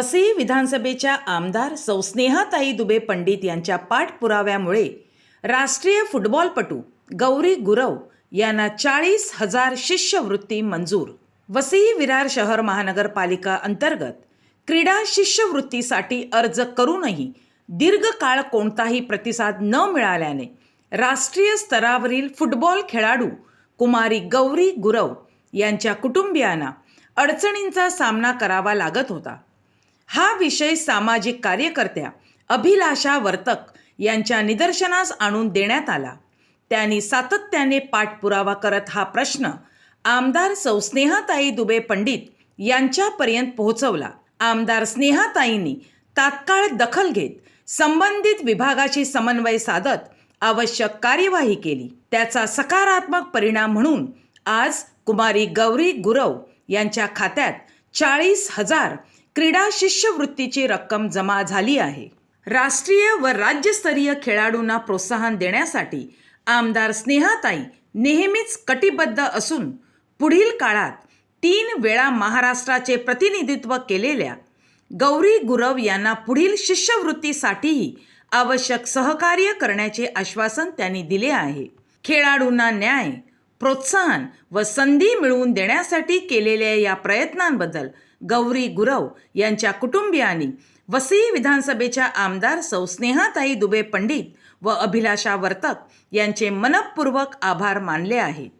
वसई विधानसभेच्या आमदार सौ स्नेहाताई दुबे पंडित यांच्या पाठपुराव्यामुळे राष्ट्रीय फुटबॉलपटू गौरी गुरव यांना 40,000 शिष्यवृत्ती मंजूर। वसई विरार शहर महानगरपालिका अंतर्गत क्रीडा शिष्यवृत्तीसाठी अर्ज करूनही दीर्घकाळ कोणताही प्रतिसाद न मिळाल्याने राष्ट्रीय स्तरावरील फुटबॉल खेळाडू कुमारी गौरी गुरव यांच्या कुटुंबियांना अडचणींचा सामना करावा लागत होता। हा विषय सामाजिक कार्यकर्त्या अभिलाषा वर्तक यांच्या निदर्शनास आणून देण्यात आला। त्यांनी सातत्याने पाठपुरावा करत हा प्रश्न आमदार सौ स्नेहाताई दुबे पंडित यांच्यापर्यंत पोहोचवला। आमदार स्नेहाताईंनी तात्काळ दखल घेत संबंधित विभागाशी समन्वय साधत आवश्यक कार्यवाही केली। त्याचा सकारात्मक परिणाम म्हणून आज कुमारी गौरी गुरव यांच्या खात्यात 40,000 क्रीडा शिष्यवृत्तीची रक्कम जमा झाली आहे। राष्ट्रीय व राज्यस्तरीय खेळाडूंना प्रोत्साहन देण्यासाठी आमदार स्नेहाताई नेहमीच कटिबद्ध असून पुढील काळात 3 वेळा महाराष्ट्राचे प्रतिनिधित्व केलेल्या गौरी गुरव यांना पुढील शिष्यवृत्तीसाठीही आवश्यक सहकार्य करण्याचे आश्वासन त्यांनी दिले आहे। खेळाडूंना न्याय, प्रोत्साहन व संधी मिळवून देण्यासाठी केलेल्या या प्रयत्नांबद्दल गौरी गुरव यांच्या कुटुंबियांनी वसई विधानसभेच्या आमदार सौ स्नेहाताई दुबे पंडित व अभिलाषा वर्तक यांचे मनपूर्वक आभार मानले आहेत।